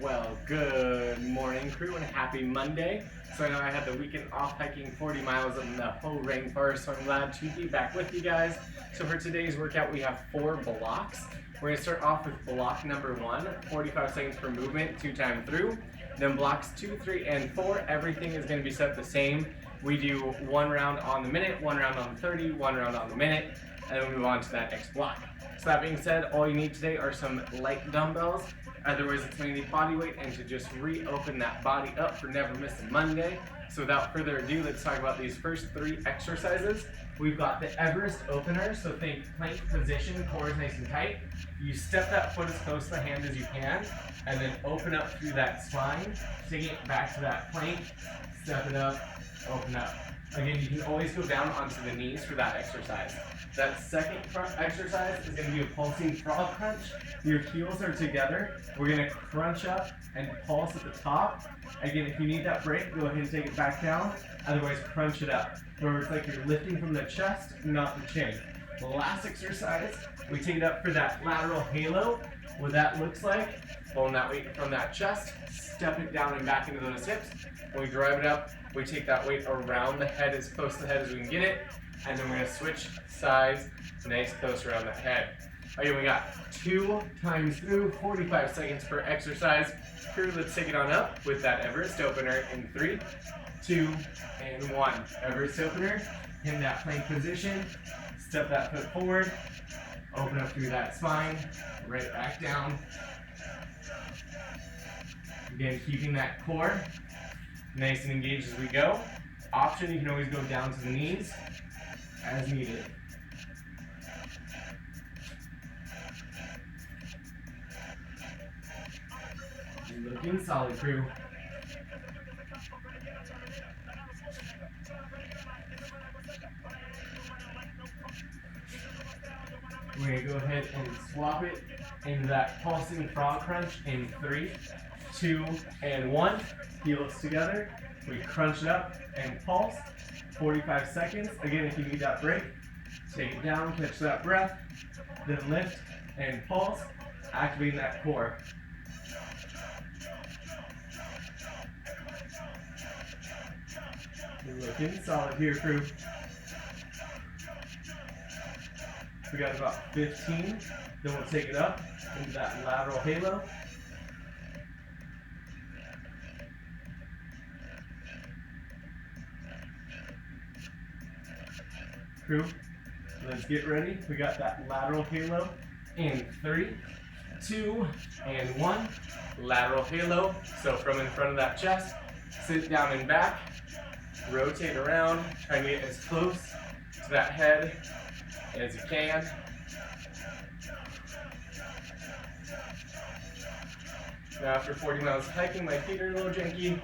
Well, good morning, crew, and happy Monday. So I know I had the weekend off hiking 40 miles in the whole rainforest, so I'm glad to be back with you guys. So for today's workout, we have 4 blocks. We're going to start off with block number 1, 45 seconds per movement, 2 times through. Then blocks 2, 3, and 4, everything is going to be set the same. We do 1 round on the minute, 1 round on the 30, 1 round on the minute, and then we move on to that next block. So that being said, all you need today are some light dumbbells. Otherwise, it's mainly body weight, and to just reopen that body up for Never Miss a Monday. So without further ado, let's talk about these first 3 exercises. We've got the Everest opener, so think plank position, core is nice and tight. You step that foot as close to the hand as you can, and then open up through that spine, take it back to that plank, step it up, open up. Again, you can always go down onto the knees for that exercise. That second exercise is going to be a pulsing frog crunch. Your heels are together. We're going to crunch up and pulse at the top. Again, if you need that break, go ahead and take it back down. Otherwise, crunch it up. Where it's like you're lifting from the chest, not the chin. The last exercise, we take it up for that lateral halo. What that looks like, pulling that weight from that chest, step it down and back into those hips. When we drive it up, we take that weight around the head, as close to the head as we can get it. And then we're going to switch sides, nice close around the head. Okay, we got 2 times through, 45 seconds per exercise. Crew, let's take it on up with that Everest opener in 3, 2, and 1. Everest opener, in that plank position, step that foot forward, open up through that spine, right back down. Again, keeping that core nice and engaged as we go. Option, you can always go down to the knees as needed. Looking solid, crew. We're going to go ahead and swap it into that pulsing frog crunch in 3, 2, and 1. Heels together. We crunch it up and pulse. 45 seconds. Again, if you need that break, take it down, catch that breath, then lift and pulse, activating that core. Looking solid here, crew. We got about 15. Then we'll take it up into that lateral halo. Crew, let's get ready. We got that lateral halo in 3, 2, and 1. Lateral halo. So from in front of that chest, sit down and back, rotate around, try and get as close to that head as you can. Now after 40 miles of hiking, my feet are a little janky,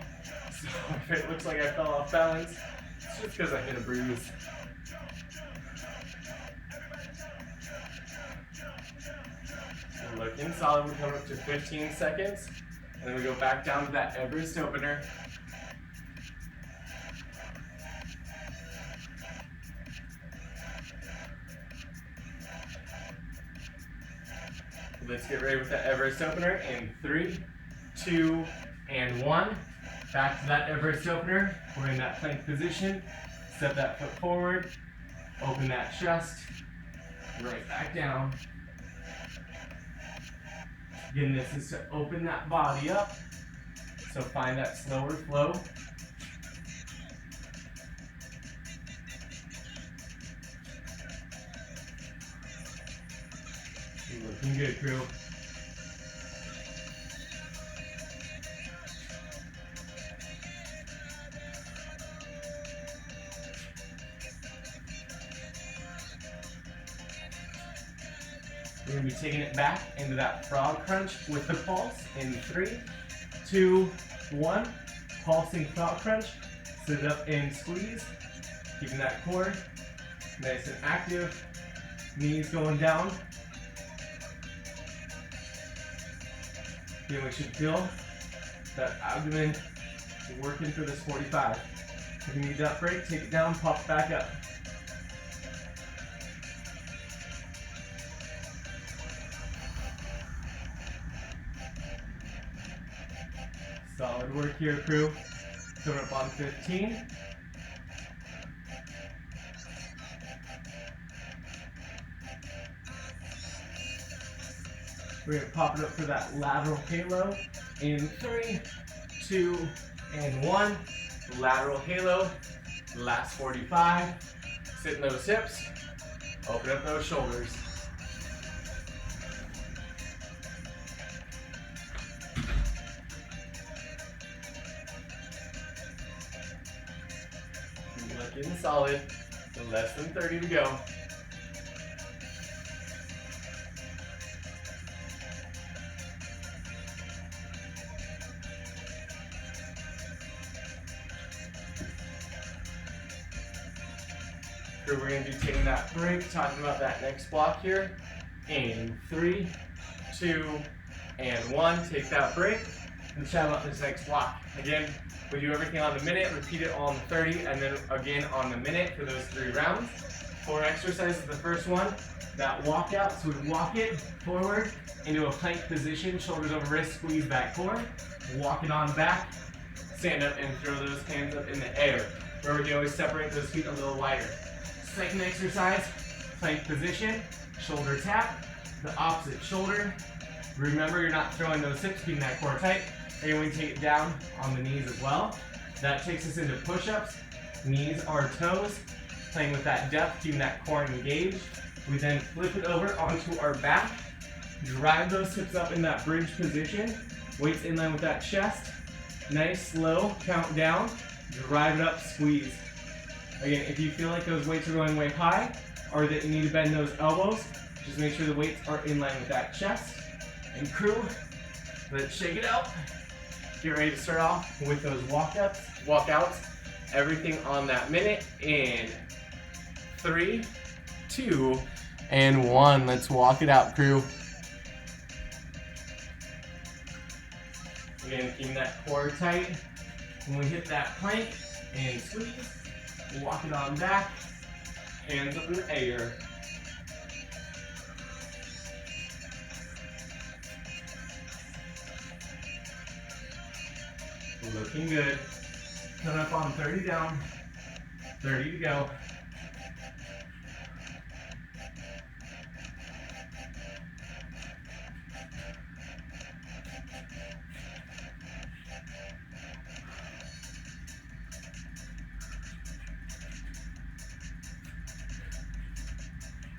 so if it looks like I fell off balance, it's just because I hit a bruise. Looking solid, we come up to 15 seconds, and then we go back down to that Everest opener. Let's get ready with that Everest opener in 3, 2, and 1. Back to that Everest opener. We're in that plank position. Step that foot forward, open that chest, right back down. Again, this is to open that body up, so find that slower flow. Looking good, crew. We're going to be taking it back into that frog crunch with the pulse in 3, 2, 1. Pulsing frog crunch. Sit it up and squeeze. Keeping that core nice and active. Knees going down. Again, we should feel that abdomen working for this 45. If you need that break, take it down, pop it back up. Solid work here, crew. Coming up on 15. We're gonna pop it up for that lateral halo in 3, 2, and 1. Lateral halo, last 45. Sit in those hips, open up those shoulders. Looking solid, less than 30 to go. We're going to be taking that break, talking about that next block here. In 3, 2, and 1. Take that break and chat about this next block. Again, we do everything on the minute, repeat it all on the 30, and then again on the minute for those 3 rounds. 4 exercises. The first one, that walkout. So we walk it forward into a plank position, shoulders over wrist, squeeze back core. Walk it on back, stand up and throw those hands up in the air. Remember, you always separate those feet a little wider. Second exercise, plank position, shoulder tap, the opposite shoulder. Remember, you're not throwing those hips, keeping that core tight. And you're going to take it down on the knees as well. That takes us into push-ups. Knees are toes, playing with that depth, keeping that core engaged. We then flip it over onto our back, drive those hips up in that bridge position, weights in line with that chest. Nice, slow, count down, drive it up, squeeze. Again, if you feel like those weights are going way high, or that you need to bend those elbows, just make sure the weights are in line with that chest. And crew, let's shake it out. Get ready to start off with those walkouts. Everything on that minute in 3, 2, and 1. Let's walk it out, crew. Again, keeping that core tight. When we hit that plank and squeeze, walk it on back, hands up in the air. Looking good. Coming up on 30 down, 30 to go.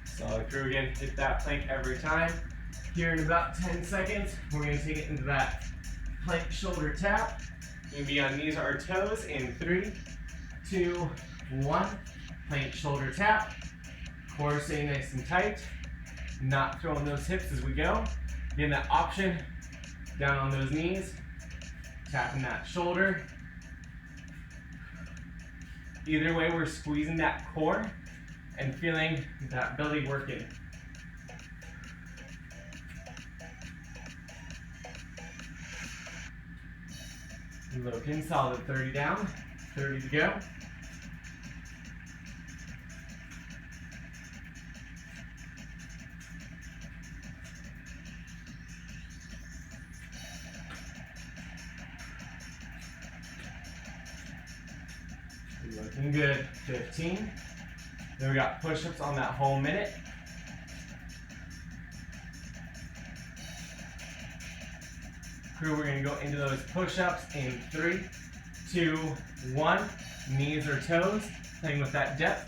Solid crew again, hit that plank every time. Here in about 10 seconds, we're going to take it into that plank shoulder tap. You can be on knees or toes in 3, 2, 1. Plank shoulder tap. Core staying nice and tight. Not throwing those hips as we go. Getting that option down on those knees. Tapping that shoulder. Either way, we're squeezing that core and feeling that belly working. Looking solid, 30 down, 30 to go. Looking good, 15. Then we got push-ups on that whole minute. Crew, we're going to go into those push-ups in 3, 2, 1. Knees or toes, playing with that depth.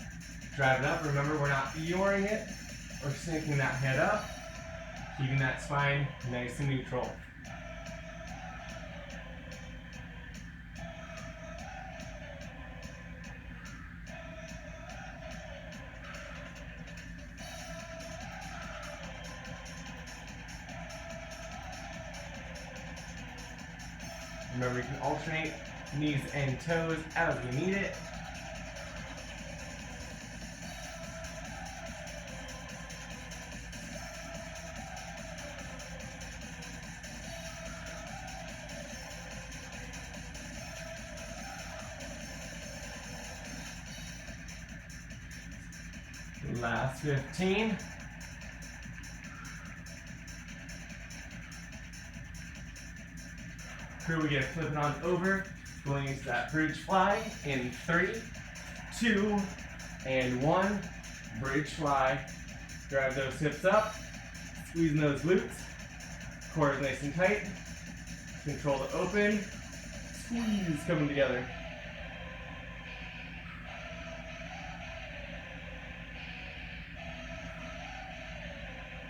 Drive it up. Remember, we're not yoring it or sinking that head up. Keeping that spine nice and neutral. Remember, you can alternate knees and toes as we need it. Last 15. Crew, we get flipping on over, going into that bridge fly in 3, 2, and 1. Bridge fly. Drive those hips up, squeezing those glutes. Core is nice and tight. Control the open. Squeeze coming together.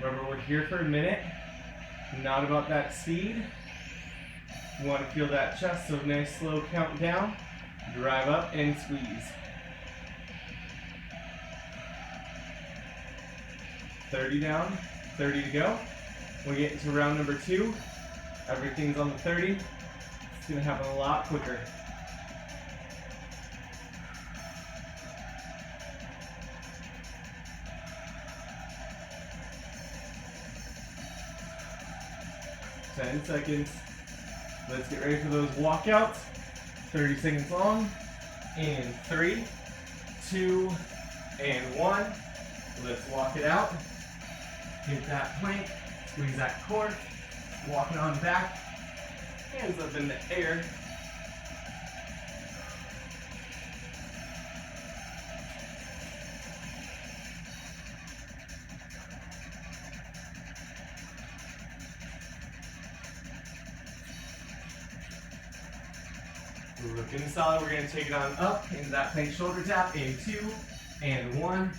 Remember, we're here for a minute. Not about that speed. You want to feel that chest, so nice slow count down. Drive up and squeeze. 30 down, 30 to go. When we get into round number 2, everything's on the 30. It's going to happen a lot quicker. 10 seconds. Let's get ready for those walkouts. 30 seconds long. In 3, 2, and 1. Let's walk it out. Hit that plank. Squeeze that core. Walking on back. Hands up in the air. Looking solid. We're going to take it on up into that plank shoulder tap in 2 and 1.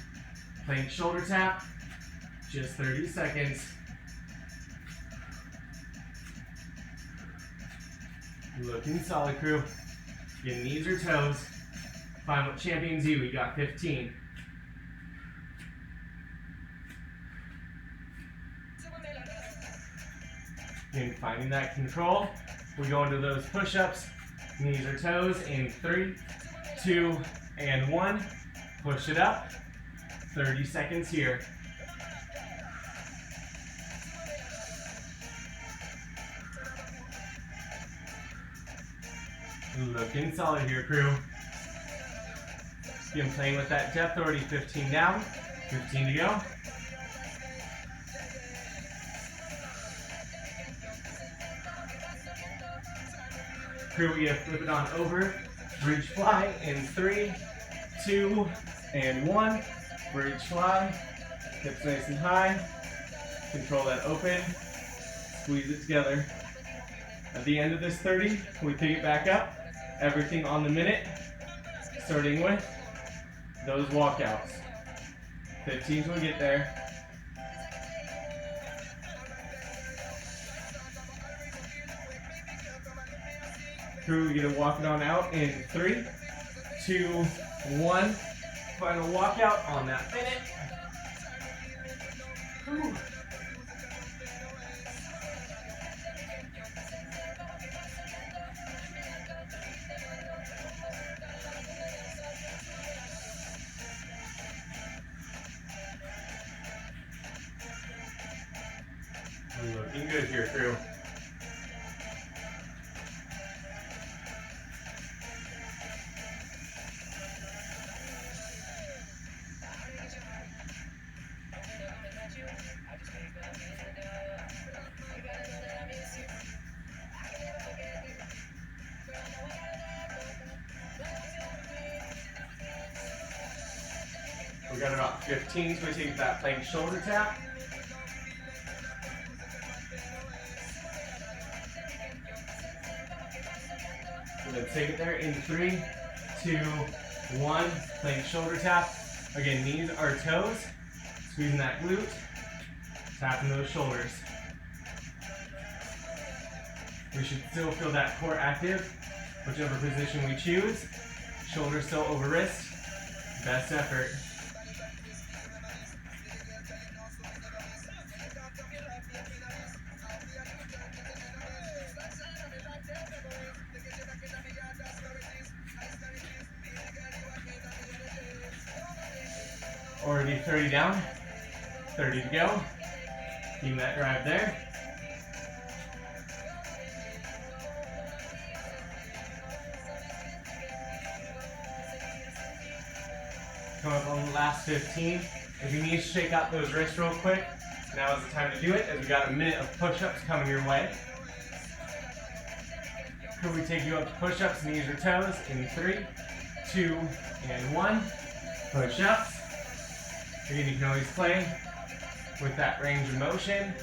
Plank shoulder tap. Just 30 seconds. Looking solid, crew. Your knees or toes. Find what champions you. We got 15. And finding that control. We go into those push-ups. Knees or toes in 3, 2, and 1. Push it up. 30 seconds here. Looking solid here, crew. Again, playing with that depth already. 15 down, 15 to go. Crew, we have flip it on over. Bridge fly in 3, 2, and 1. Bridge fly. Hips nice and high. Control that open. Squeeze it together. At the end of this 30, we pick it back up. Everything on the minute. Starting with those walkouts. 15 till we get there. Crew, we get to walk it on out in 3, 2, 1. Final walkout on that minute. Whew. Looking good here, crew. We got about 15, so we take that plank shoulder tap. Let's take it there in 3, 2, 1. Plank shoulder tap. Again, knees or toes. Squeezing that glute. Tapping those shoulders. We should still feel that core active, whichever position we choose. Shoulders still over wrist. Best effort. Already 30 down, 30 to go. Keep that drive there. Come up on the last 15. If you need to shake out those wrists real quick, now is the time to do it, as we got a minute of push-ups coming your way. Could we take you up to push-ups, knees or toes in 3, 2, and 1. Push-ups. Again, you can always play with that range of motion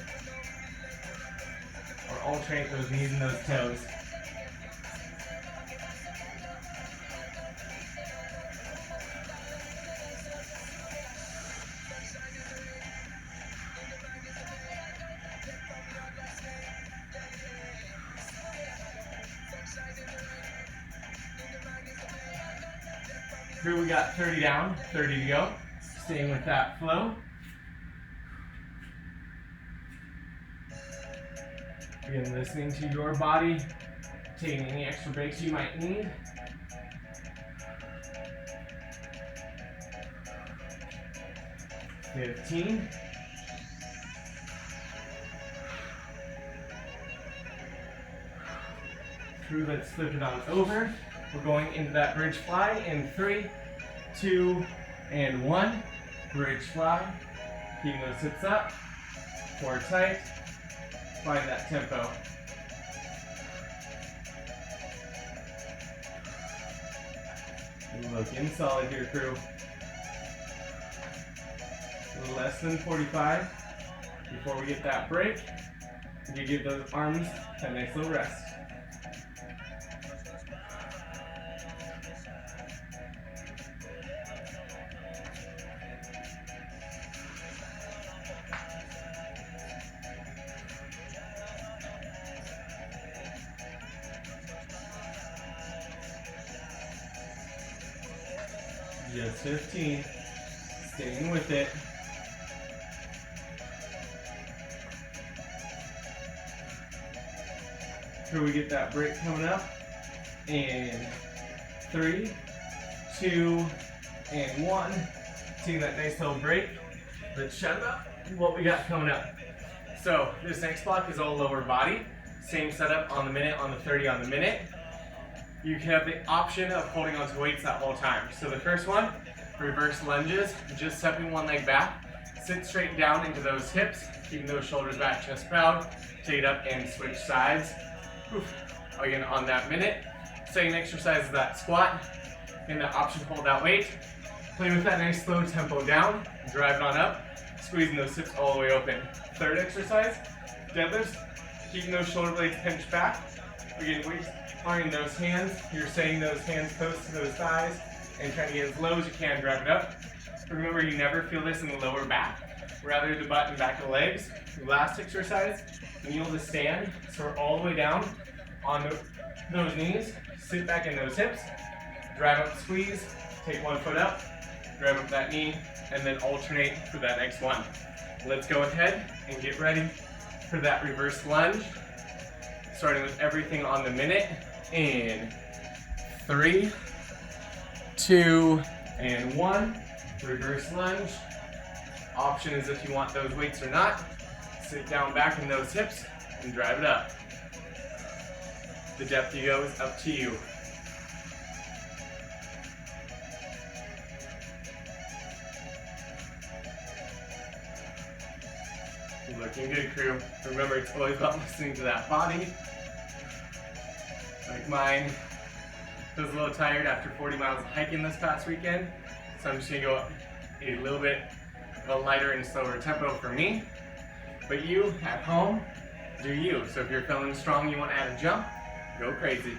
or alternate those knees and those toes. Here we got 30 down, 30 to go. Staying with that flow. Again, listening to your body, taking any extra breaks you might need. $15. Through, let's flip it on over. We're going into that bridge fly in 3, 2, and 1. Bridge fly. Keeping those hips up. Core tight. Find that tempo. Looking solid here, crew. Less than 45 before we get that break. You give those arms a nice little rest. Just 15. Staying with it. Here we get that break coming up. In 3, 2, and 1. Seeing that nice little break. Let's chat about what we got coming up. So this next block is all lower body. Same setup on the minute, on the 30 on the minute. You can have the option of holding onto weights that whole time. So the first one, reverse lunges, just stepping one leg back, sit straight down into those hips, keeping those shoulders back, chest proud, take it up and switch sides. Again, on that minute. Second exercise is that squat, and the option to hold that weight. Play with that nice slow tempo down, drive it on up, squeezing those hips all the way open. Third exercise, deadlifts, keeping those shoulder blades pinched back. Again, weights are in those hands. You're setting those hands close to those thighs and trying to get as low as you can, drive it up. Remember, you never feel this in the lower back, rather the butt and back of the legs. Last exercise, kneel to stand. So we're all the way down on those knees, sit back in those hips, drive up, squeeze, take one foot up, drive up that knee, and then alternate for that next one. Let's go ahead and get ready for that reverse lunge, starting with everything on the minute in 3, 2, and 1. Reverse lunge. Option is if you want those weights or not. Sit down back in those hips and drive it up. The depth you go is up to you. Looking good, crew. Remember, it's always about listening to that body. Like mine, I was a little tired after 40 miles of hiking this past weekend, so I'm just gonna go a little bit of a lighter and slower tempo for me. But you, at home, do you. So if you're feeling strong, you want to add a jump, go crazy.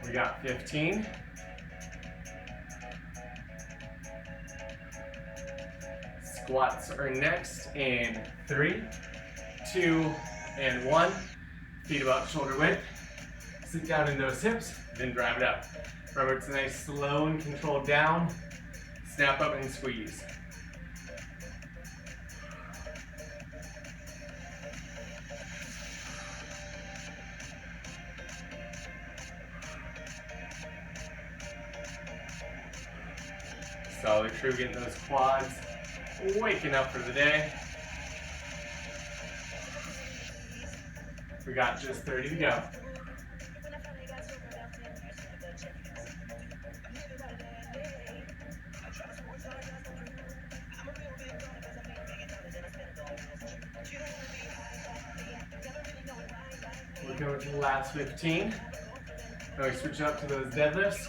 We got 15. Squats are next in 3, 2, and 1. Feet about shoulder width. Sit down in those hips, then drive it up. Remember, it's a nice slow and controlled down. Snap up and squeeze. Solid, crew, getting those quads waking up for the day. We got just 30 to go. We're going to the last 15. Now we switch up to those deadlifts.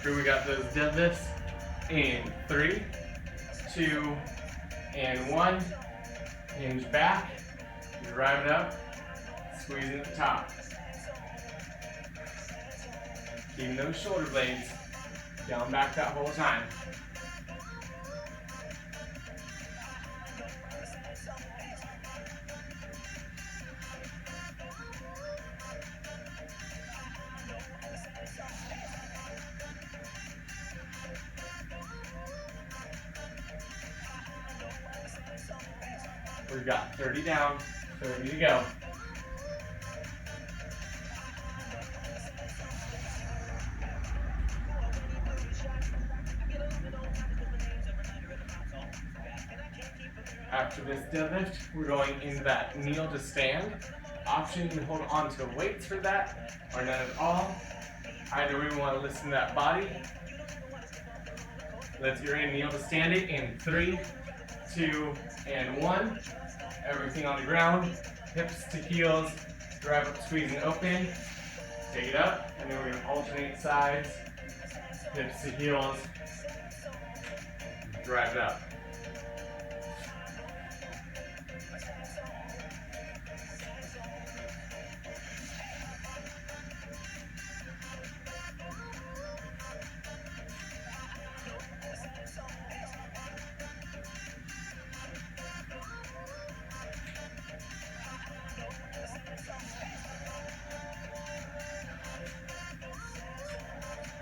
Here we got those deadlifts in 3, 2, and 1. Hinge back, drive it up, squeezing at the top. Keeping those shoulder blades down back that whole time. We've got 30 down, 30 to go. After this deadlift, we're going into that kneel to stand. Option, you can hold on to weights for that, or none at all. Either way, we want to listen to that body. Let's get ready to kneel to stand it in 3, 2, and 1. Everything on the ground, hips to heels, drive up, squeeze and open. Take it up, and then we're going to alternate sides, hips to heels, drive it up.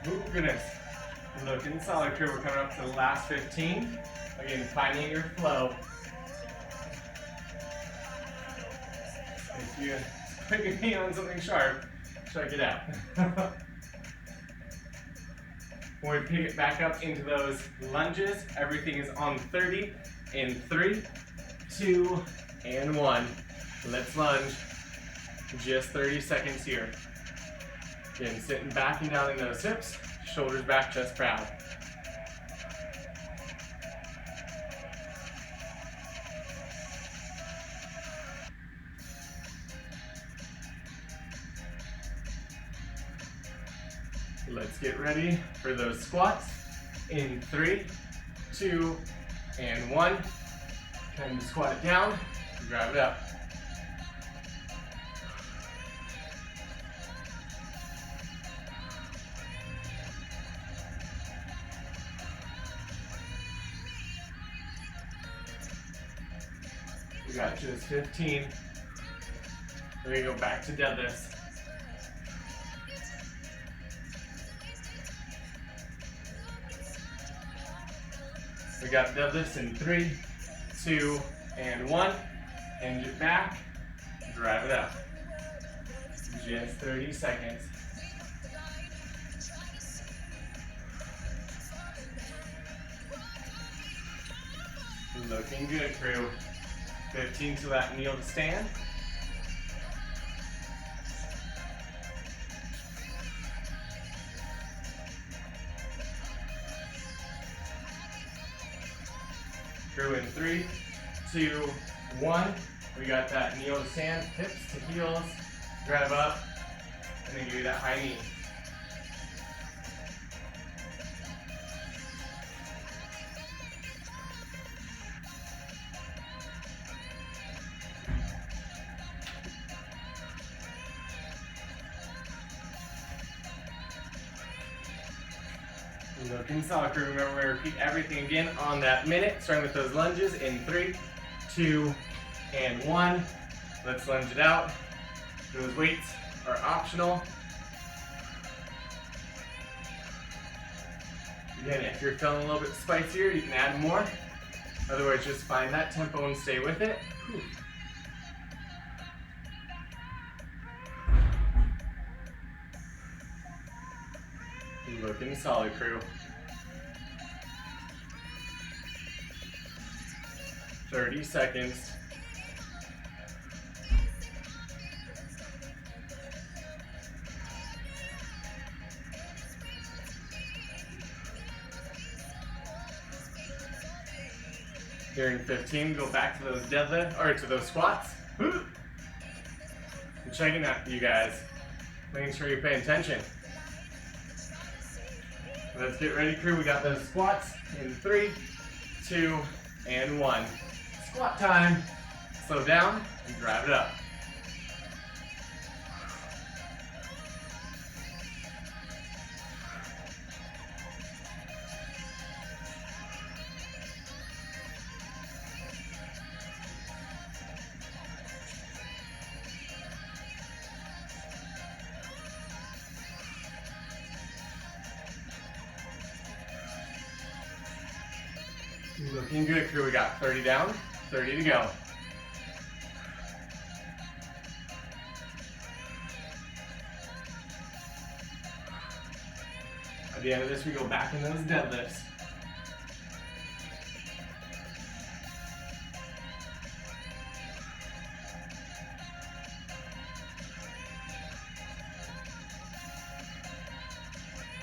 Oh goodness, looking solid crew. We're coming up to the last 15. Again, finding your flow. If you put your knee on something sharp, check it out. When we pick it back up into those lunges, everything is on 30 in 3, 2, and 1. Let's lunge. Just 30 seconds here. Again, sitting back and down in those hips, shoulders back, chest proud. Let's get ready for those squats in 3, 2, and 1. Time to squat it down, drive it up. We got just 15. We're gonna go back to deadlifts. We got deadlifts in 3, 2, and 1. Hinge it back, drive it up. Just 30 seconds. Looking good, crew. 15 to that kneel to stand. Crew in 3, 2, 1. We got that kneel to stand, hips to heels, drive up, and then give you that high knee. Looking solid, crew. Remember, we're going to repeat everything again on that minute, starting with those lunges in 3, 2, and 1. Let's lunge it out. Those weights are optional. Again, if you're feeling a little bit spicier, you can add more. Otherwise, just find that tempo and stay with it. Whew. Looking solid, crew. 30 seconds. Here in 15, go back to those deadlift, or to those squats. I'm checking that for you guys. Making sure you're paying attention. Let's get ready, crew. We got those squats in 3, 2, and 1. Squat time. Slow down and drive it up. Looking good, crew. We got 30 down, 30 to go. At the end of this, we go back in those deadlifts.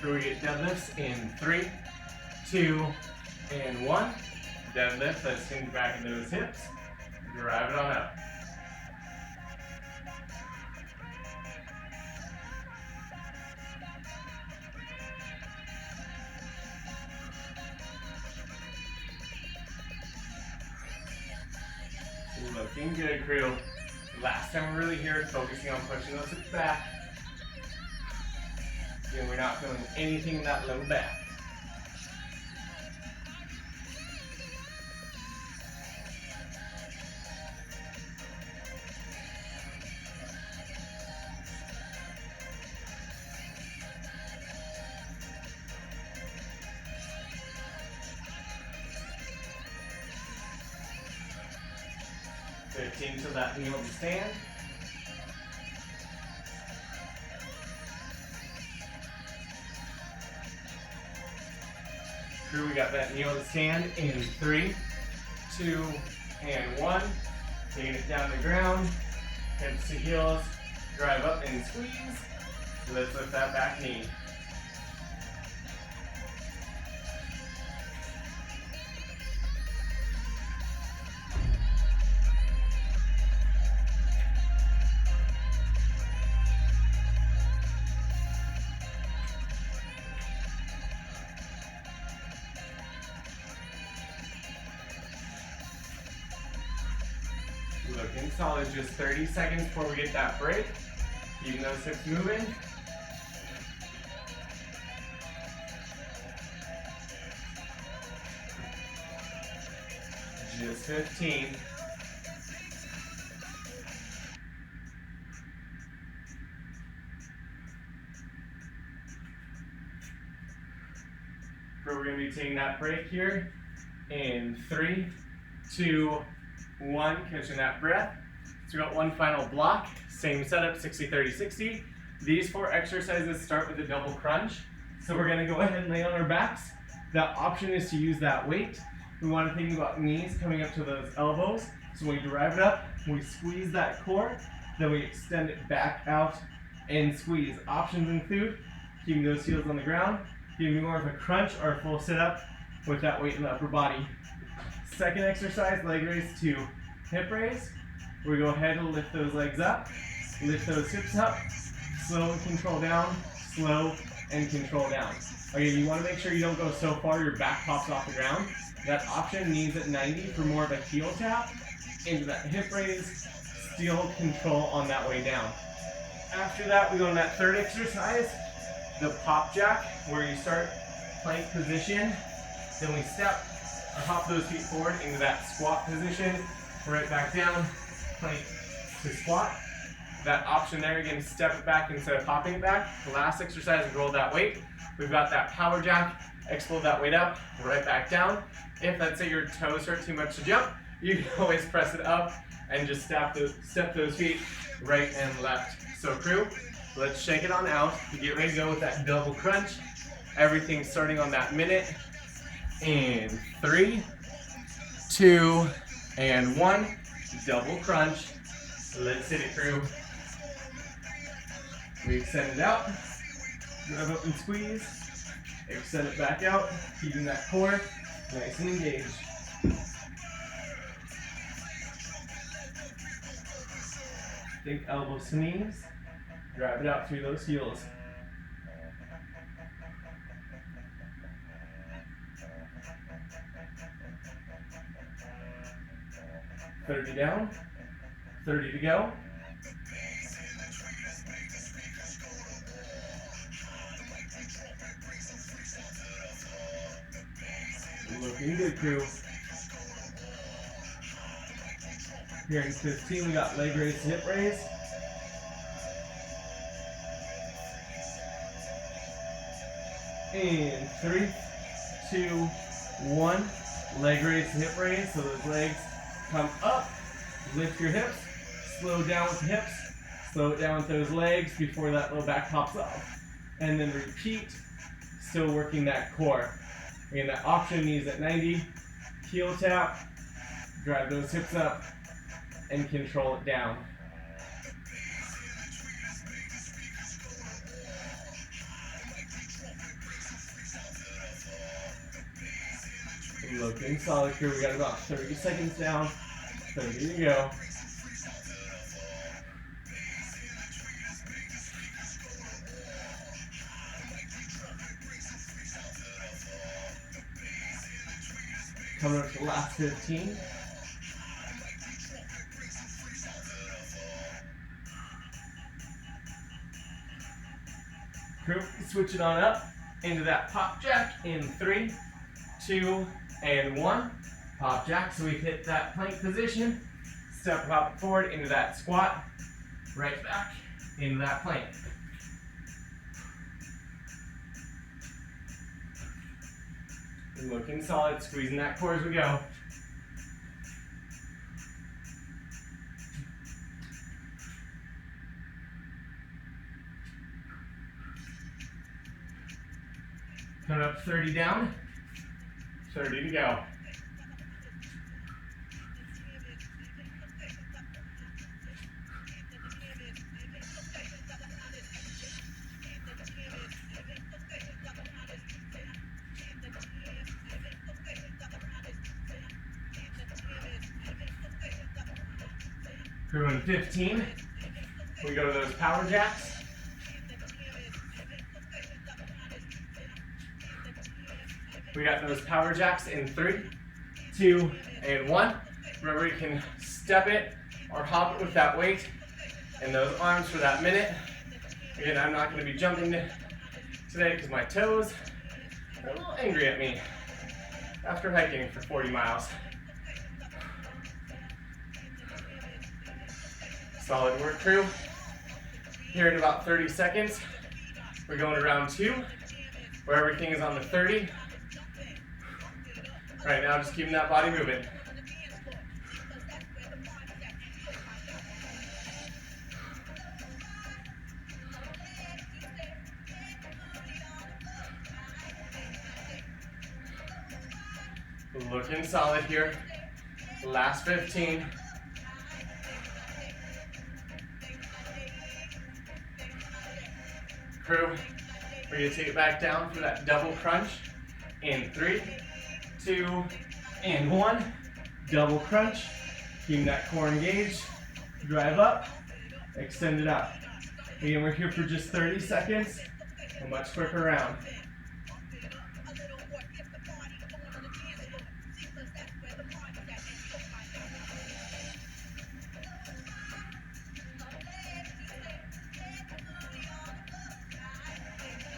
Here we get deadlifts in 3, 2, and 1. Deadlift, let's sink back into those hips. Drive it on up. Looking good, crew. Last time we're really here, focusing on pushing those hips back. And we're not feeling anything in that low back. To that kneel to stand. Crew, we got that kneel to stand in 3, 2, and 1. Taking it down to the ground, hips to heels, drive up and squeeze. Let's lift that back knee. Looking solid, just 30 seconds before we get that break. Keeping those hips moving. Just 15. We're going to be taking that break here in 3, 2, 1, catching that breath. So we got one final block, same setup, 60, 30, 60. These 4 exercises start with a double crunch. So we're gonna go ahead and lay on our backs. The option is to use that weight. We wanna think about knees coming up to those elbows. So when we drive it up, we squeeze that core, then we extend it back out and squeeze. Options include keeping those heels on the ground, giving more of a crunch or a full sit up with that weight in the upper body. Second exercise, leg raise to hip raise. We go ahead and lift those legs up, lift those hips up, slow and control down, slow and control down. Okay, you want to make sure you don't go so far your back pops off the ground. That option needs at 90 for more of a heel tap into that hip raise, still control on that way down. After that, we go to that third exercise, the pop jack, where you start plank position, then we step or hop those feet forward into that squat position, right back down, plank to squat. That option there, again, step it back instead of popping it back. The last exercise, roll that weight. We've got that power jack, explode that weight up, right back down. If let's say your toes hurt too much to jump, you can always press it up and just step those feet right and left. So crew, let's shake it on out. You get ready to go with that double crunch. Everything starting on that minute. In 3, 2, and 1. Double crunch. Let's hit it, crew. We extend it out. Drive up and squeeze. Extend it back out. Keeping that core nice and engaged. Think elbows to knees. Drive it out through those heels. $30 down, 30 to go. Looking good, crew. Here in 15, we got leg raise to hip raise. And 3, 2, 1. Leg raise to hip raise. So those legs come up. Lift your hips. Slow down with the hips. Slow it down with those legs before that low back pops off. And then repeat. Still working that core. Again, that option knees at 90. Heel tap. Drive those hips up. And control it down. Looking solid here. We got about 30 seconds down. 30 to go. Coming up to the last 15. Crew, switch it on up into that pop jack in 3, 2, and 1. Pop jack, so we've hit that plank position. Step hop forward into that squat. Right back into that plank. Looking solid, squeezing that core as we go. Coming up 30 down, 30 to go. Crew in 15, we go to those power jacks. We got those power jacks in 3, 2, and 1. Remember, you can step it or hop it with that weight and those arms for that minute. Again, I'm not going to be jumping today because my toes are a little angry at me after hiking for 40 miles. Solid work, crew. Here in about 30 seconds, we're going to round 2, where everything is on the 30. Right now, just keeping that body moving. Looking solid here. Last 15. Crew, we're going to take it back down for that double crunch in 3, 2, and 1. Double crunch. Keep that core engaged. Drive up. Extend it out. Again, we're here for just 30 seconds. A much quicker round.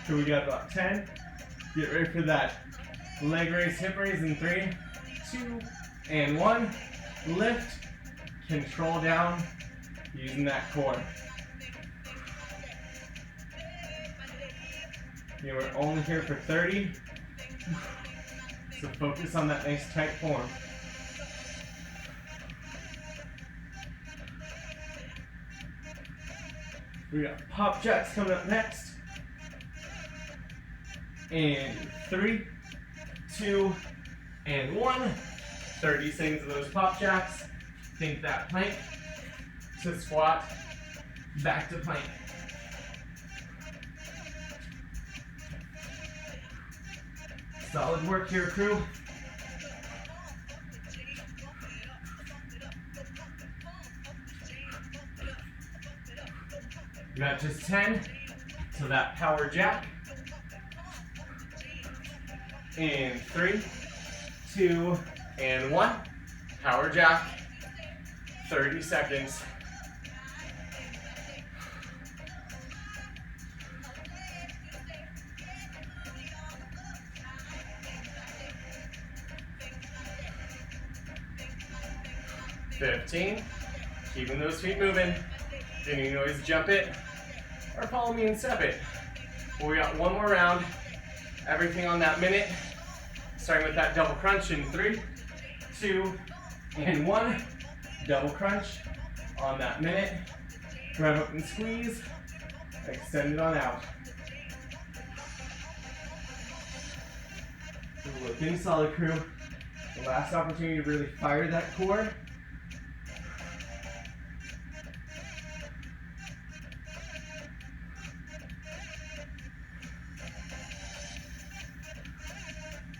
So we got about 10. Get ready for that leg raise, hip raise in 3, 2, and 1. Lift, control down, using that core. Yeah, we're only here for 30. So focus on that nice tight form. We got pop jacks coming up next. And 3, 2, and 1. 30 seconds of those pop jacks. Think that plank to squat, back to plank. Solid work here, crew. We got just 10 to that power jack. In 3, 2, and 1. Power jack. 30 seconds. $15. Keeping those feet moving. Then you can always jump it or follow me and step it. Well, we got one more round. Everything on that minute. Starting with that double crunch in 3, 2, and 1. Double crunch on that minute. Grab up and squeeze. Extend it on out. Looking solid, crew. The last opportunity to really fire that core.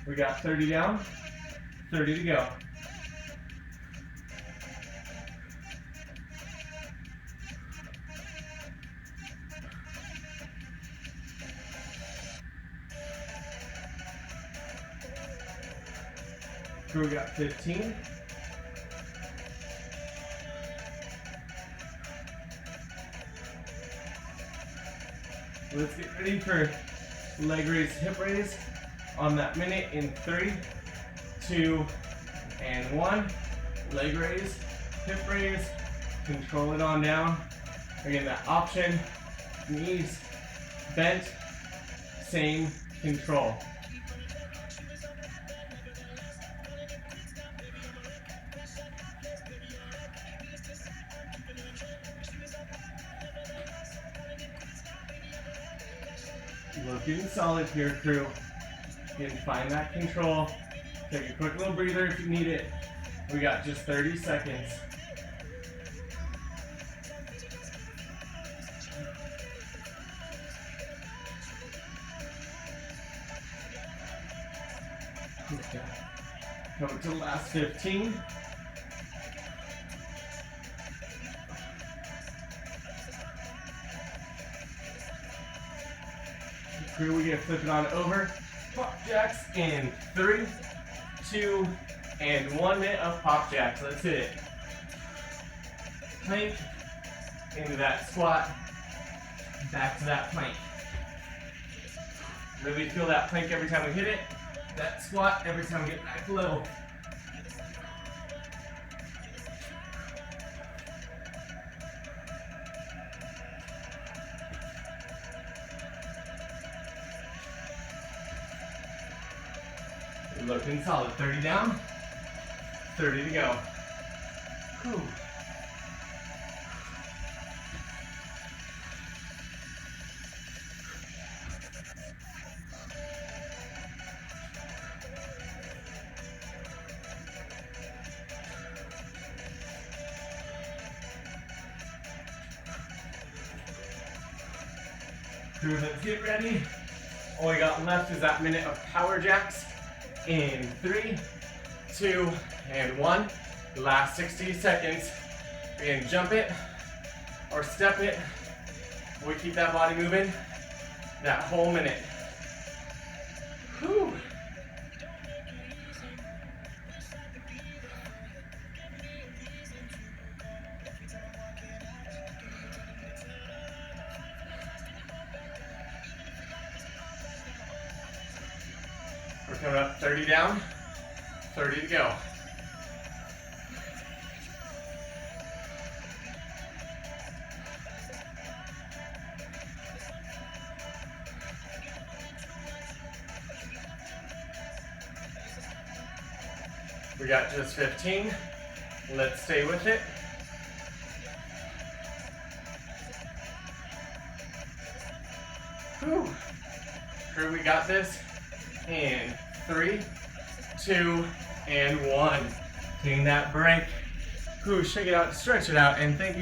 We got 30 down, 30 to go. Crew, we got 15. Let's get ready for leg raise, hip raise on that minute in 3, 2, and 1. Leg raise, hip raise, control it on down. Again, that option, knees bent, same control. Looking solid here, crew. You can find that control. Take a quick little breather if you need it. We got just 30 seconds. Okay. Coming to the last 15. Crew, we get flip it on over. Pop jacks in 3, 2, and 1 minute of pop jacks. Let's hit it. Plank into that squat. Back to that plank. Really feel that plank every time we hit it. That squat every time we get back low. Looking solid. 30 down, 30 to go. Whew. Crew, let's get ready. All we got left is that minute of power jacks. In 3, 2, and 1. Last 60 seconds. We can jump it or step it. We keep that body moving that whole minute. Whew. We're coming up 30 down, 30 to go. We got just 15. Let's stay with it. Whew. Crew, we got this. In 3, 2, and 1. Taking that break. Ooh, shake it out, stretch it out, and thank you.